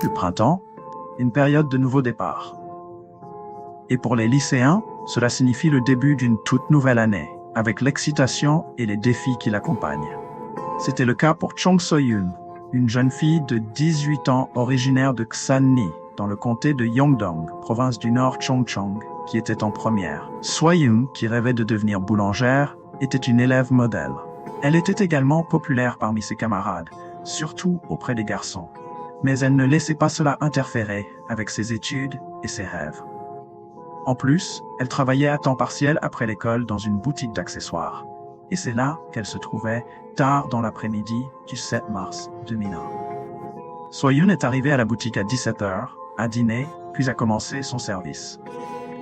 le printemps, une période de nouveau départ. Et pour les lycéens, cela signifie le début d'une toute nouvelle année, avec l'excitation et les défis qui l'accompagnent. C'était le cas pour Chong So-yoon, une jeune fille de 18 ans originaire de Ksan-ni, dans le comté de Yeongdong, province du Nord Chongcheong, qui était en première. So-yoon, qui rêvait de devenir boulangère, était une élève modèle. Elle était également populaire parmi ses camarades, surtout auprès des garçons. Mais elle ne laissait pas cela interférer avec ses études et ses rêves. En plus, elle travaillait à temps partiel après l'école dans une boutique d'accessoires. Et c'est là qu'elle se trouvait tard dans l'après-midi du 7 mars 2001. So-yoon est arrivée à la boutique à 17h, à dîner, puis a commencé son service.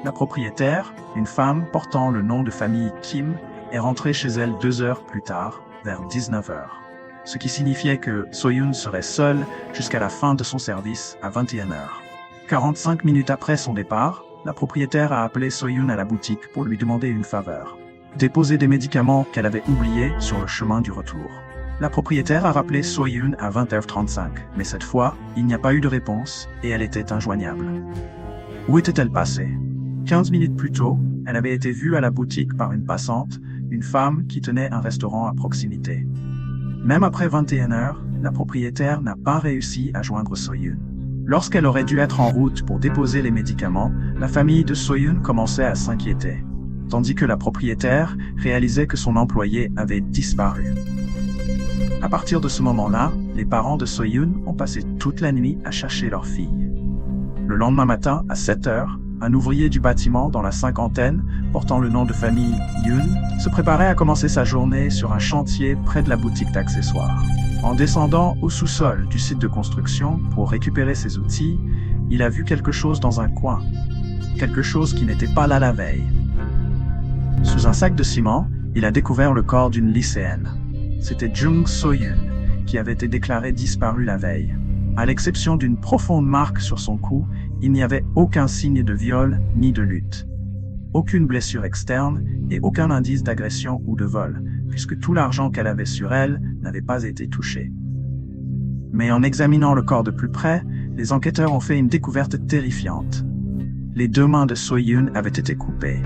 La propriétaire, une femme portant le nom de famille Kim, est rentrée chez elle 2 heures plus tard, vers 19h. Ce qui signifiait que So-yoon serait seule jusqu'à la fin de son service à 21h. 45 minutes après son départ, la propriétaire a appelé So-yoon à la boutique pour lui demander une faveur. Déposer des médicaments qu'elle avait oubliés sur le chemin du retour. La propriétaire a rappelé So-yoon à 20h35, mais cette fois, il n'y a pas eu de réponse et elle était injoignable. Où était-elle passée? 15 minutes plus tôt, elle avait été vue à la boutique par une passante, une femme qui tenait un restaurant à proximité. Même après 21h, la propriétaire n'a pas réussi à joindre So-yoon. Lorsqu'elle aurait dû être en route pour déposer les médicaments, la famille de So-yoon commençait à s'inquiéter, tandis que la propriétaire réalisait que son employé avait disparu. À partir de ce moment-là, les parents de So-yoon ont passé toute la nuit à chercher leur fille. Le lendemain matin, à 7h, un ouvrier du bâtiment dans la cinquantaine, portant le nom de famille Yoon, se préparait à commencer sa journée sur un chantier près de la boutique d'accessoires. En descendant au sous-sol du site de construction pour récupérer ses outils, il a vu quelque chose dans un coin. Quelque chose qui n'était pas là la veille. Sous un sac de ciment, il a découvert le corps d'une lycéenne. C'était Jung So-yoon, qui avait été déclarée disparue la veille. À l'exception d'une profonde marque sur son cou, il n'y avait aucun signe de viol ni de lutte. Aucune blessure externe et aucun indice d'agression ou de vol, puisque tout l'argent qu'elle avait sur elle n'avait pas été touché. Mais en examinant le corps de plus près, les enquêteurs ont fait une découverte terrifiante. Les 2 mains de So-yoon avaient été coupées.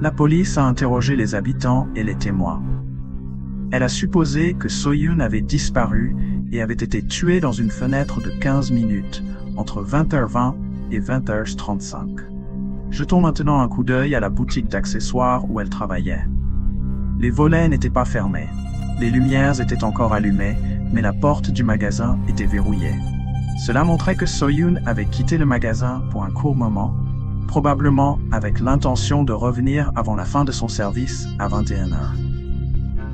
La police a interrogé les habitants et les témoins. Elle a supposé que So-yoon avait disparu et avait été tuée dans une fenêtre de 15 minutes, entre 20h20 et 20h35. Jetons maintenant un coup d'œil à la boutique d'accessoires où elle travaillait. Les volets n'étaient pas fermés. Les lumières étaient encore allumées, mais la porte du magasin était verrouillée. Cela montrait que So-yoon avait quitté le magasin pour un court moment, probablement avec l'intention de revenir avant la fin de son service à 21h.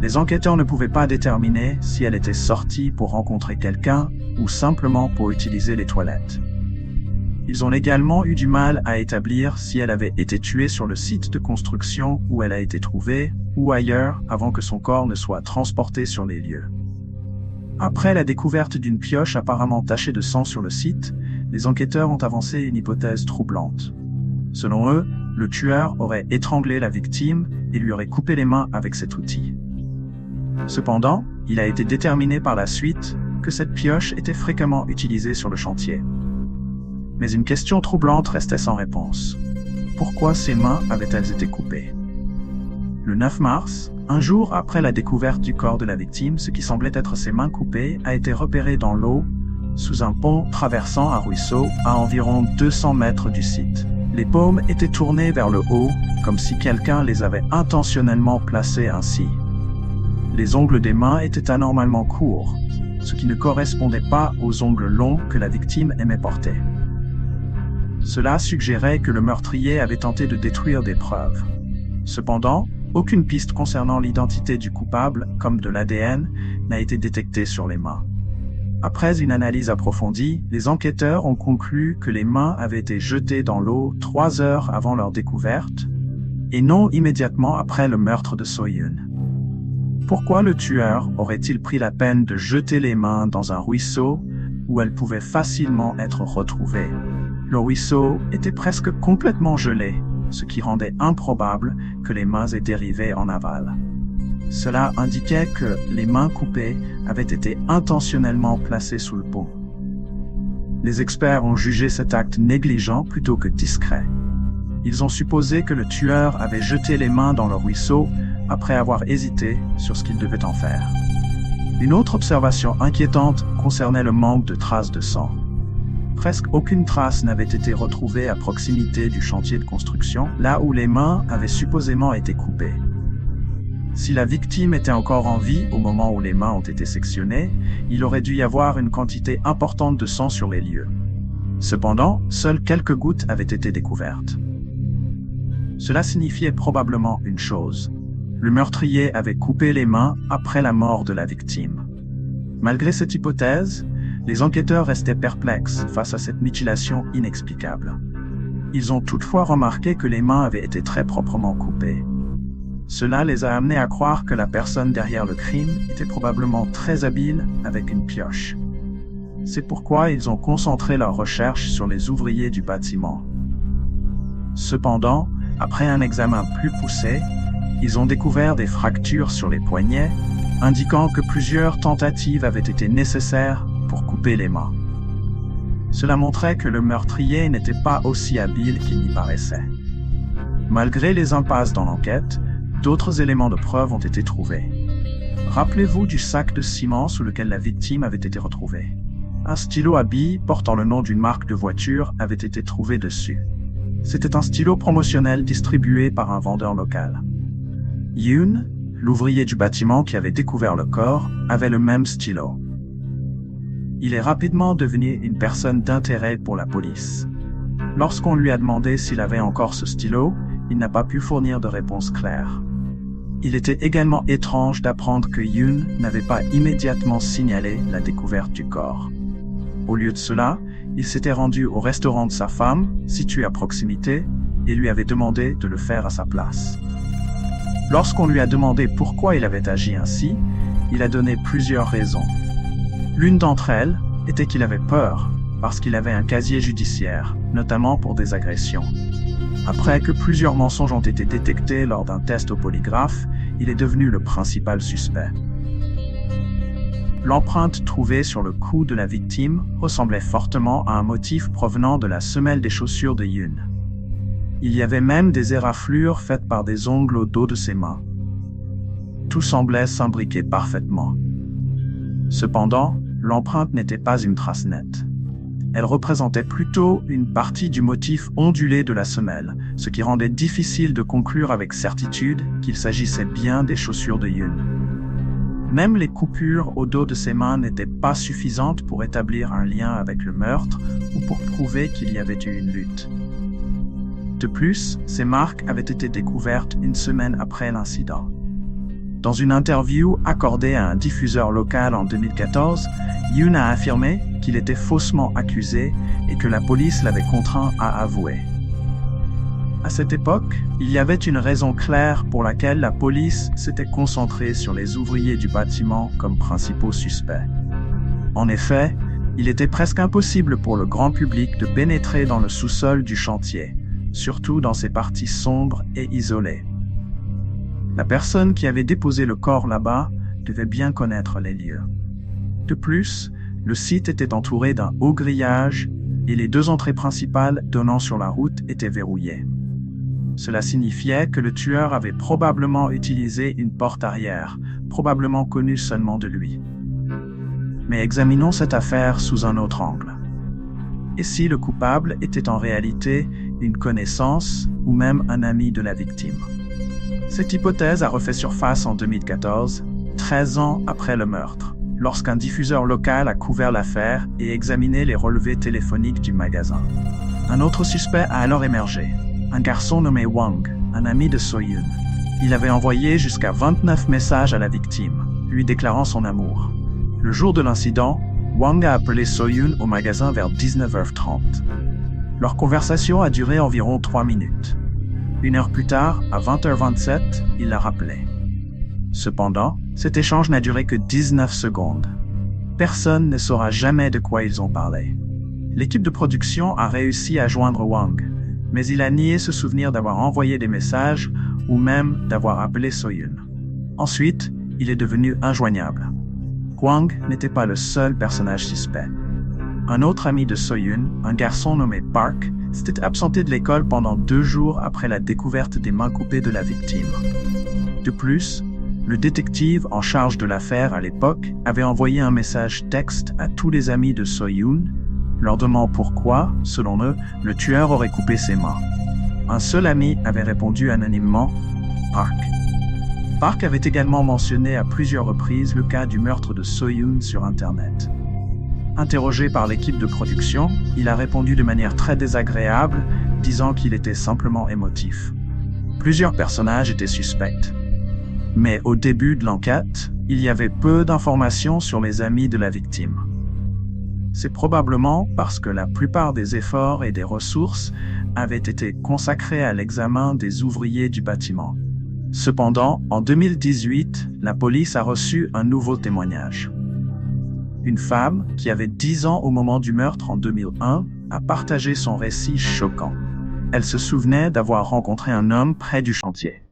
Les enquêteurs ne pouvaient pas déterminer si elle était sortie pour rencontrer quelqu'un ou simplement pour utiliser les toilettes. Ils ont également eu du mal à établir si elle avait été tuée sur le site de construction où elle a été trouvée ou ailleurs avant que son corps ne soit transporté sur les lieux. Après la découverte d'une pioche apparemment tachée de sang sur le site, les enquêteurs ont avancé une hypothèse troublante. Selon eux, le tueur aurait étranglé la victime et lui aurait coupé les mains avec cet outil. Cependant, il a été déterminé par la suite que cette pioche était fréquemment utilisée sur le chantier. Mais une question troublante restait sans réponse. Pourquoi ses mains avaient-elles été coupées? Le 9 mars, un jour après la découverte du corps de la victime, ce qui semblait être ses mains coupées a été repéré dans l'eau, sous un pont traversant un ruisseau à environ 200 mètres du site. Les paumes étaient tournées vers le haut, comme si quelqu'un les avait intentionnellement placées ainsi. Les ongles des mains étaient anormalement courts, ce qui ne correspondait pas aux ongles longs que la victime aimait porter. Cela suggérait que le meurtrier avait tenté de détruire des preuves. Cependant, aucune piste concernant l'identité du coupable, comme de l'ADN, n'a été détectée sur les mains. Après une analyse approfondie, les enquêteurs ont conclu que les mains avaient été jetées dans l'eau 3 heures avant leur découverte, et non immédiatement après le meurtre de So-yoon. Pourquoi le tueur aurait-il pris la peine de jeter les mains dans un ruisseau où elles pouvaient facilement être retrouvées? Le ruisseau était presque complètement gelé, ce qui rendait improbable que les mains aient dérivé en aval. Cela indiquait que les mains coupées avaient été intentionnellement placées sous le pont. Les experts ont jugé cet acte négligent plutôt que discret. Ils ont supposé que le tueur avait jeté les mains dans le ruisseau après avoir hésité sur ce qu'il devait en faire. Une autre observation inquiétante concernait le manque de traces de sang. Presque aucune trace n'avait été retrouvée à proximité du chantier de construction, là où les mains avaient supposément été coupées. Si la victime était encore en vie au moment où les mains ont été sectionnées, il aurait dû y avoir une quantité importante de sang sur les lieux. Cependant, seules quelques gouttes avaient été découvertes. Cela signifiait probablement une chose. Le meurtrier avait coupé les mains après la mort de la victime. Malgré cette hypothèse, les enquêteurs restaient perplexes face à cette mutilation inexplicable. Ils ont toutefois remarqué que les mains avaient été très proprement coupées. Cela les a amenés à croire que la personne derrière le crime était probablement très habile avec une pioche. C'est pourquoi ils ont concentré leurs recherches sur les ouvriers du bâtiment. Cependant, après un examen plus poussé, ils ont découvert des fractures sur les poignets, indiquant que plusieurs tentatives avaient été nécessaires pour couper les mains. Cela montrait que le meurtrier n'était pas aussi habile qu'il n'y paraissait. Malgré les impasses dans l'enquête, d'autres éléments de preuve ont été trouvés. Rappelez-vous du sac de ciment sous lequel la victime avait été retrouvée. Un stylo à billes portant le nom d'une marque de voiture avait été trouvé dessus. C'était un stylo promotionnel distribué par un vendeur local. Yoon, l'ouvrier du bâtiment qui avait découvert le corps, avait le même stylo. Il est rapidement devenu une personne d'intérêt pour la police. Lorsqu'on lui a demandé s'il avait encore ce stylo, il n'a pas pu fournir de réponse claire. Il était également étrange d'apprendre que Yoon n'avait pas immédiatement signalé la découverte du corps. Au lieu de cela, il s'était rendu au restaurant de sa femme, situé à proximité, et lui avait demandé de le faire à sa place. Lorsqu'on lui a demandé pourquoi il avait agi ainsi, il a donné plusieurs raisons. L'une d'entre elles était qu'il avait peur, parce qu'il avait un casier judiciaire, notamment pour des agressions. Après que plusieurs mensonges ont été détectés lors d'un test au polygraphe, il est devenu le principal suspect. L'empreinte trouvée sur le cou de la victime ressemblait fortement à un motif provenant de la semelle des chaussures de Yoon. Il y avait même des éraflures faites par des ongles au dos de ses mains. Tout semblait s'imbriquer parfaitement. Cependant, l'empreinte n'était pas une trace nette. Elle représentait plutôt une partie du motif ondulé de la semelle, ce qui rendait difficile de conclure avec certitude qu'il s'agissait bien des chaussures de Yoon. Même les coupures au dos de ses mains n'étaient pas suffisantes pour établir un lien avec le meurtre ou pour prouver qu'il y avait eu une lutte. De plus, ces marques avaient été découvertes une semaine après l'incident. Dans une interview accordée à un diffuseur local en 2014, Yoon a affirmé qu'il était faussement accusé et que la police l'avait contraint à avouer. À cette époque, il y avait une raison claire pour laquelle la police s'était concentrée sur les ouvriers du bâtiment comme principaux suspects. En effet, il était presque impossible pour le grand public de pénétrer dans le sous-sol du chantier, surtout dans ces parties sombres et isolées. La personne qui avait déposé le corps là-bas devait bien connaître les lieux. De plus, le site était entouré d'un haut grillage et les deux entrées principales donnant sur la route étaient verrouillées. Cela signifiait que le tueur avait probablement utilisé une porte arrière, probablement connue seulement de lui. Mais examinons cette affaire sous un autre angle. Et si le coupable était en réalité une connaissance ou même un ami de la victime? Cette hypothèse a refait surface en 2014, 13 ans après le meurtre, lorsqu'un diffuseur local a couvert l'affaire et examiné les relevés téléphoniques du magasin. Un autre suspect a alors émergé, un garçon nommé Wang, un ami de So-Yoon. Il avait envoyé jusqu'à 29 messages à la victime, lui déclarant son amour. Le jour de l'incident, Wang a appelé So-Yoon au magasin vers 19h30. Leur conversation a duré environ 3 minutes. 1 heure plus tard, à 20h27, il l'a rappelé. Cependant, cet échange n'a duré que 19 secondes. Personne ne saura jamais de quoi ils ont parlé. L'équipe de production a réussi à joindre Wang, mais il a nié se souvenir d'avoir envoyé des messages ou même d'avoir appelé So-Yoon. Ensuite, il est devenu injoignable. Wang n'était pas le seul personnage suspect. Un autre ami de Soyun, un garçon nommé Park, s'était absenté de l'école pendant 2 jours après la découverte des mains coupées de la victime. De plus, le détective en charge de l'affaire à l'époque avait envoyé un message texte à tous les amis de Soyun, leur demandant pourquoi, selon eux, le tueur aurait coupé ses mains. Un seul ami avait répondu anonymement « Park ». Park avait également mentionné à plusieurs reprises le cas du meurtre de Soyun sur Internet. Interrogé par l'équipe de production, il a répondu de manière très désagréable, disant qu'il était simplement émotif. Plusieurs personnages étaient suspects. Mais au début de l'enquête, il y avait peu d'informations sur les amis de la victime. C'est probablement parce que la plupart des efforts et des ressources avaient été consacrés à l'examen des ouvriers du bâtiment. Cependant, en 2018, la police a reçu un nouveau témoignage. Une femme, qui avait 10 ans au moment du meurtre en 2001, a partagé son récit choquant. Elle se souvenait d'avoir rencontré un homme près du chantier.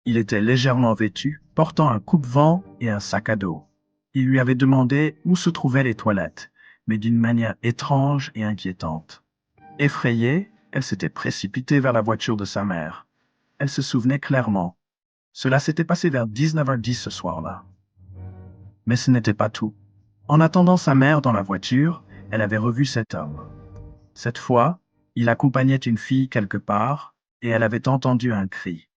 Il était légèrement vêtu, portant un coupe-vent et un sac à dos. Il lui avait demandé où se trouvaient les toilettes, mais d'une manière étrange et inquiétante. Effrayée, elle s'était précipitée vers la voiture de sa mère. Elle se souvenait clairement. Cela s'était passé vers 19h10 ce soir-là. Mais ce n'était pas tout. En attendant sa mère dans la voiture, elle avait revu cet homme. Cette fois, il accompagnait une fille quelque part, et elle avait entendu un cri.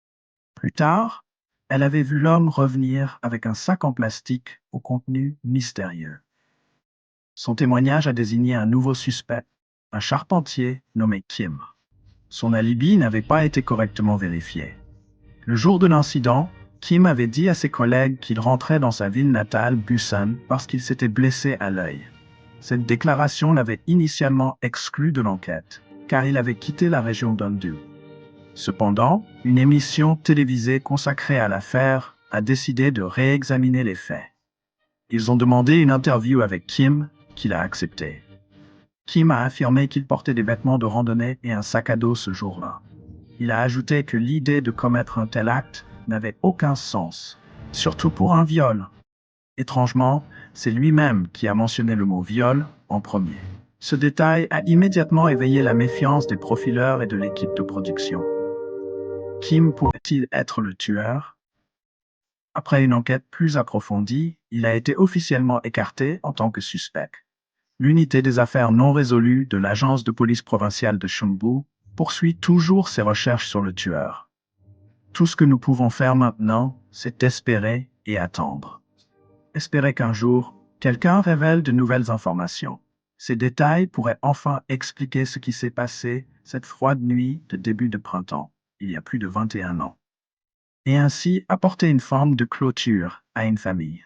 Plus tard, elle avait vu l'homme revenir avec un sac en plastique au contenu mystérieux. Son témoignage a désigné un nouveau suspect, un charpentier nommé Kim. Son alibi n'avait pas été correctement vérifié. Le jour de l'incident, Kim avait dit à ses collègues qu'il rentrait dans sa ville natale, Busan, parce qu'il s'était blessé à l'œil. Cette déclaration l'avait initialement exclu de l'enquête, car il avait quitté la région d'Ondu. Cependant, une émission télévisée consacrée à l'affaire a décidé de réexaminer les faits. Ils ont demandé une interview avec Kim, qu'il a acceptée. Kim a affirmé qu'il portait des vêtements de randonnée et un sac à dos ce jour-là. Il a ajouté que l'idée de commettre un tel acte n'avait aucun sens, surtout pour un viol. Étrangement, c'est lui-même qui a mentionné le mot viol en premier. Ce détail a immédiatement éveillé la méfiance des profileurs et de l'équipe de production. Kim pourrait-il être le tueur? Après une enquête plus approfondie, il a été officiellement écarté en tant que suspect. L'unité des affaires non résolues de l'agence de police provinciale de Chungbu poursuit toujours ses recherches sur le tueur. Tout ce que nous pouvons faire maintenant, c'est espérer et attendre. Espérer qu'un jour, quelqu'un révèle de nouvelles informations. Ces détails pourraient enfin expliquer ce qui s'est passé cette froide nuit de début de printemps, il y a plus de 21 ans. Et ainsi apporter une forme de clôture à une famille.